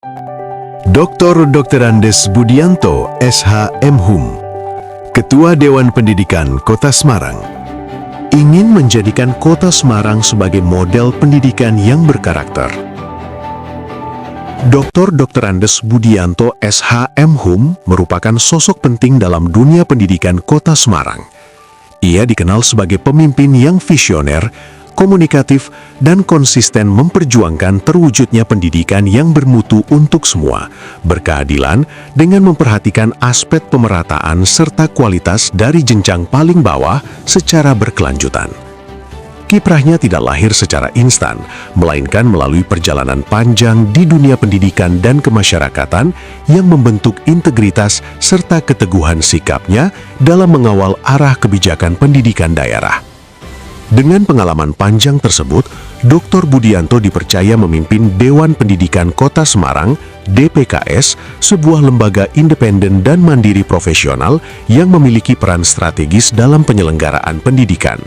Dr. Andes Budianto, SH MHum, Ketua Dewan Pendidikan Kota Semarang, ingin menjadikan Kota Semarang sebagai model pendidikan yang berkarakter. Dr. Andes Budianto, SH MHum, merupakan sosok penting dalam dunia pendidikan Kota Semarang. Ia dikenal sebagai pemimpin yang visioner, komunikatif, dan konsisten memperjuangkan terwujudnya pendidikan yang bermutu untuk semua, berkeadilan dengan memperhatikan aspek pemerataan serta kualitas dari jenjang paling bawah secara berkelanjutan. Kiprahnya tidak lahir secara instan, melainkan melalui perjalanan panjang di dunia pendidikan dan kemasyarakatan yang membentuk integritas serta keteguhan sikapnya dalam mengawal arah kebijakan pendidikan daerah. Dengan pengalaman panjang tersebut, Dr. Budianto dipercaya memimpin Dewan Pendidikan Kota Semarang, DPKS, sebuah lembaga independen dan mandiri profesional yang memiliki peran strategis dalam penyelenggaraan pendidikan.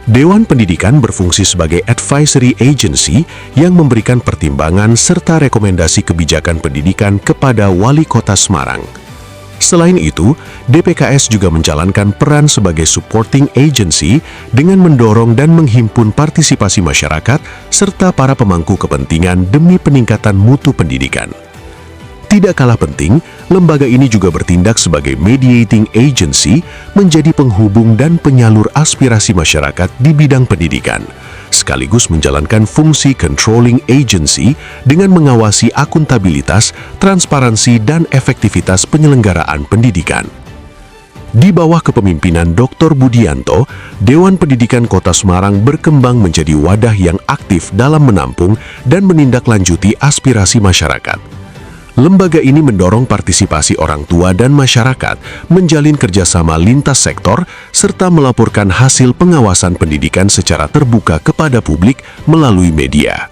Dewan Pendidikan berfungsi sebagai advisory agency yang memberikan pertimbangan serta rekomendasi kebijakan pendidikan kepada Wali Kota Semarang. Selain itu, DPKS juga menjalankan peran sebagai supporting agency dengan mendorong dan menghimpun partisipasi masyarakat serta para pemangku kepentingan demi peningkatan mutu pendidikan. Tidak kalah penting, lembaga ini juga bertindak sebagai mediating agency, menjadi penghubung dan penyalur aspirasi masyarakat di bidang pendidikan, sekaligus menjalankan fungsi controlling agency dengan mengawasi akuntabilitas, transparansi, dan efektivitas penyelenggaraan pendidikan. Di bawah kepemimpinan Dr. Budianto, Dewan Pendidikan Kota Semarang berkembang menjadi wadah yang aktif dalam menampung dan menindaklanjuti aspirasi masyarakat. Lembaga ini mendorong partisipasi orang tua dan masyarakat, menjalin kerjasama lintas sektor, serta melaporkan hasil pengawasan pendidikan secara terbuka kepada publik melalui media.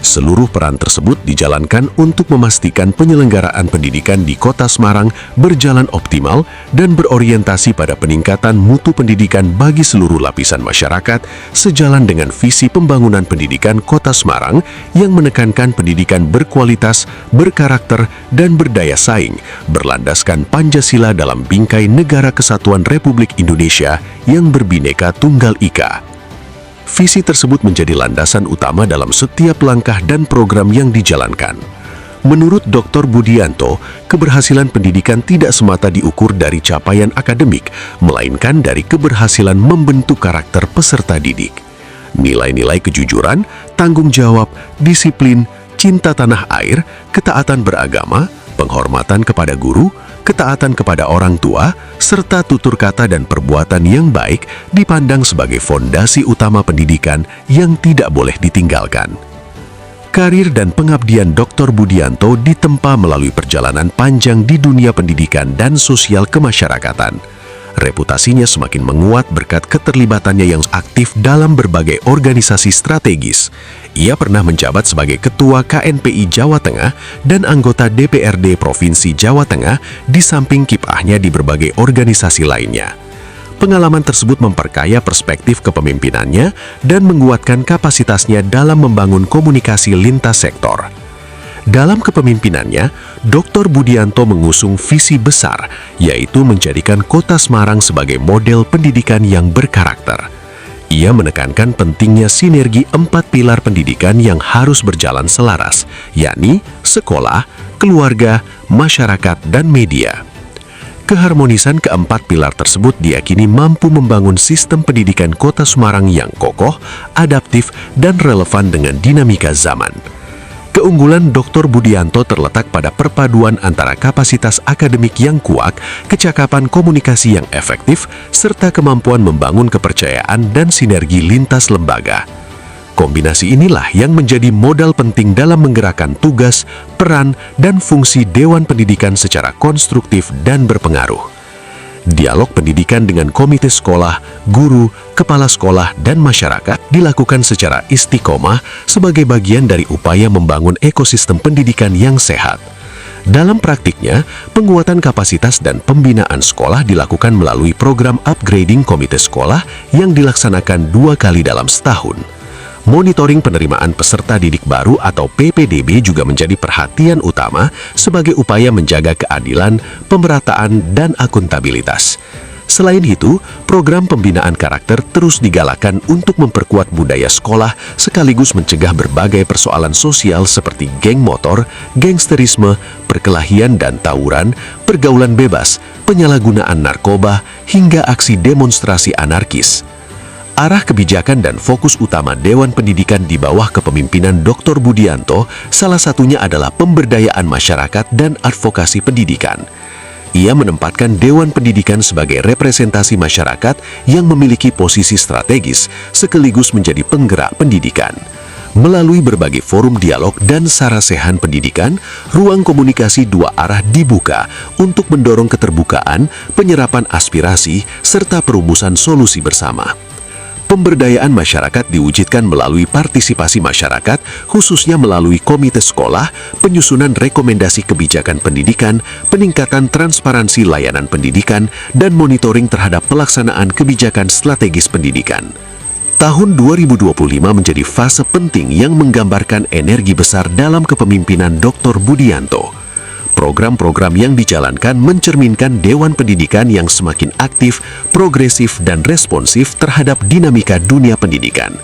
Seluruh peran tersebut dijalankan untuk memastikan penyelenggaraan pendidikan di Kota Semarang berjalan optimal dan berorientasi pada peningkatan mutu pendidikan bagi seluruh lapisan masyarakat, sejalan dengan visi pembangunan pendidikan Kota Semarang yang menekankan pendidikan berkualitas, berkarakter, dan berdaya saing, berlandaskan Pancasila dalam bingkai Negara Kesatuan Republik Indonesia yang berbineka tunggal ika. Visi tersebut menjadi landasan utama dalam setiap langkah dan program yang dijalankan. Menurut Dr. Budianto, keberhasilan pendidikan tidak semata diukur dari capaian akademik, melainkan dari keberhasilan membentuk karakter peserta didik. Nilai-nilai kejujuran, tanggung jawab, disiplin, cinta tanah air, ketaatan beragama, penghormatan kepada guru, ketaatan kepada orang tua, serta tutur kata dan perbuatan yang baik dipandang sebagai fondasi utama pendidikan yang tidak boleh ditinggalkan. Karir dan pengabdian Dr. Budianto ditempa melalui perjalanan panjang di dunia pendidikan dan sosial kemasyarakatan. Reputasinya semakin menguat berkat keterlibatannya yang aktif dalam berbagai organisasi strategis. Ia pernah menjabat sebagai Ketua KNPI Jawa Tengah dan anggota DPRD Provinsi Jawa Tengah di samping kiprahnya di berbagai organisasi lainnya. Pengalaman tersebut memperkaya perspektif kepemimpinannya dan menguatkan kapasitasnya dalam membangun komunikasi lintas sektor. Dalam kepemimpinannya, Dr. Budianto mengusung visi besar, yaitu menjadikan Kota Semarang sebagai model pendidikan yang berkarakter. Ia menekankan pentingnya sinergi 4 pilar pendidikan yang harus berjalan selaras, yakni sekolah, keluarga, masyarakat, dan media. Keharmonisan keempat pilar tersebut diyakini mampu membangun sistem pendidikan Kota Semarang yang kokoh, adaptif, dan relevan dengan dinamika zaman. Keunggulan Dr. Budianto terletak pada perpaduan antara kapasitas akademik yang kuat, kecakapan komunikasi yang efektif, serta kemampuan membangun kepercayaan dan sinergi lintas lembaga. Kombinasi inilah yang menjadi modal penting dalam menggerakkan tugas, peran, dan fungsi Dewan Pendidikan secara konstruktif dan berpengaruh. Dialog pendidikan dengan komite sekolah, guru, kepala sekolah, dan masyarakat dilakukan secara istiqomah sebagai bagian dari upaya membangun ekosistem pendidikan yang sehat. Dalam praktiknya, penguatan kapasitas dan pembinaan sekolah dilakukan melalui program upgrading komite sekolah yang dilaksanakan 2 kali dalam setahun. Monitoring penerimaan peserta didik baru atau PPDB juga menjadi perhatian utama sebagai upaya menjaga keadilan, pemerataan, dan akuntabilitas. Selain itu, program pembinaan karakter terus digalakan untuk memperkuat budaya sekolah sekaligus mencegah berbagai persoalan sosial seperti geng motor, gangsterisme, perkelahian dan tawuran, pergaulan bebas, penyalahgunaan narkoba, hingga aksi demonstrasi anarkis. Arah kebijakan dan fokus utama Dewan Pendidikan di bawah kepemimpinan Dr. Budianto salah satunya adalah pemberdayaan masyarakat dan advokasi pendidikan. Ia menempatkan Dewan Pendidikan sebagai representasi masyarakat yang memiliki posisi strategis sekaligus menjadi penggerak pendidikan. Melalui berbagai forum dialog dan sarasehan pendidikan, ruang komunikasi dua arah dibuka untuk mendorong keterbukaan, penyerapan aspirasi, serta perumusan solusi bersama. Pemberdayaan masyarakat diwujudkan melalui partisipasi masyarakat, khususnya melalui komite sekolah, penyusunan rekomendasi kebijakan pendidikan, peningkatan transparansi layanan pendidikan, dan monitoring terhadap pelaksanaan kebijakan strategis pendidikan. Tahun 2025 menjadi fase penting yang menggambarkan energi besar dalam kepemimpinan Dr. Budianto. Program-program yang dijalankan mencerminkan Dewan Pendidikan yang semakin aktif, progresif, dan responsif terhadap dinamika dunia pendidikan.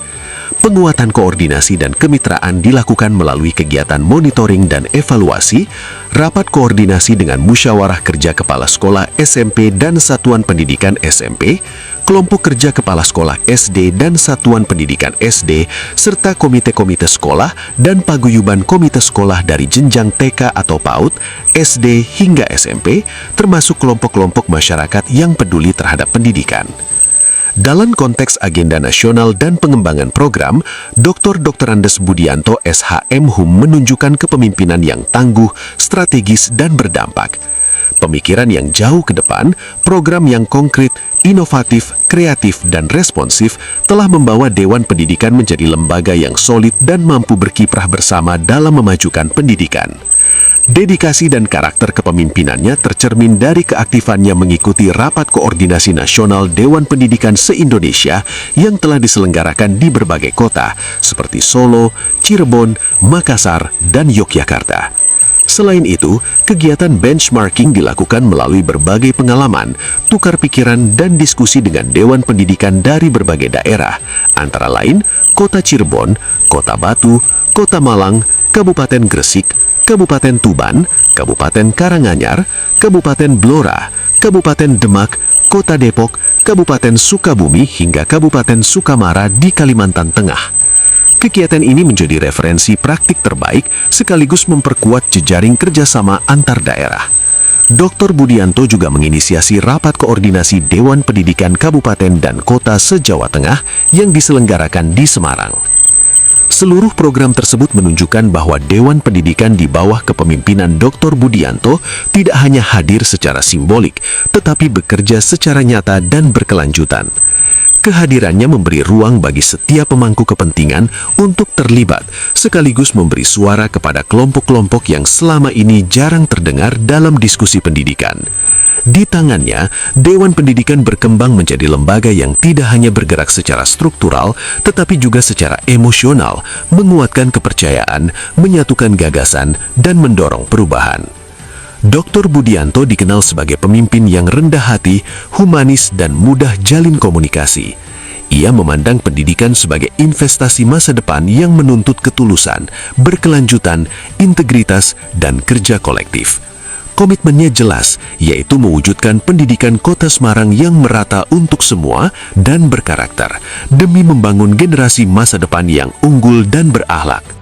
Penguatan koordinasi dan kemitraan dilakukan melalui kegiatan monitoring dan evaluasi, rapat koordinasi dengan musyawarah kerja kepala sekolah SMP dan satuan pendidikan SMP, kelompok kerja kepala sekolah SD dan satuan pendidikan SD, serta komite-komite sekolah dan paguyuban komite sekolah dari jenjang TK atau PAUD, SD hingga SMP, termasuk kelompok-kelompok masyarakat yang peduli terhadap pendidikan. Dalam konteks agenda nasional dan pengembangan program, Dr. Andes Budianto SHM Hum menunjukkan kepemimpinan yang tangguh, strategis, dan berdampak. Pemikiran yang jauh ke depan, program yang konkret, inovatif, kreatif, dan responsif telah membawa Dewan Pendidikan menjadi lembaga yang solid dan mampu berkiprah bersama dalam memajukan pendidikan. Dedikasi dan karakter kepemimpinannya tercermin dari keaktifannya mengikuti Rapat Koordinasi Nasional Dewan Pendidikan se-Indonesia yang telah diselenggarakan di berbagai kota seperti Solo, Cirebon, Makassar, dan Yogyakarta. Selain itu, kegiatan benchmarking dilakukan melalui berbagai pengalaman, tukar pikiran, dan diskusi dengan Dewan Pendidikan dari berbagai daerah, antara lain Kota Cirebon, Kota Batu, Kota Malang, Kabupaten Gresik, Kabupaten Tuban, Kabupaten Karanganyar, Kabupaten Blora, Kabupaten Demak, Kota Depok, Kabupaten Sukabumi, hingga Kabupaten Sukamara di Kalimantan Tengah. Kegiatan ini menjadi referensi praktik terbaik sekaligus memperkuat jejaring kerjasama antar daerah. Dr. Budianto juga menginisiasi Rapat Koordinasi Dewan Pendidikan Kabupaten dan Kota se-Jawa Tengah yang diselenggarakan di Semarang. Seluruh program tersebut menunjukkan bahwa Dewan Pendidikan di bawah kepemimpinan Dr. Budianto tidak hanya hadir secara simbolik, tetapi bekerja secara nyata dan berkelanjutan. Kehadirannya memberi ruang bagi setiap pemangku kepentingan untuk terlibat, sekaligus memberi suara kepada kelompok-kelompok yang selama ini jarang terdengar dalam diskusi pendidikan. Di tangannya, Dewan Pendidikan berkembang menjadi lembaga yang tidak hanya bergerak secara struktural, tetapi juga secara emosional, menguatkan kepercayaan, menyatukan gagasan, dan mendorong perubahan. Dr. Budianto dikenal sebagai pemimpin yang rendah hati, humanis, dan mudah jalin komunikasi. Ia memandang pendidikan sebagai investasi masa depan yang menuntut ketulusan, berkelanjutan, integritas, dan kerja kolektif. Komitmennya jelas, yaitu mewujudkan pendidikan Kota Semarang yang merata untuk semua dan berkarakter, demi membangun generasi masa depan yang unggul dan berakhlak.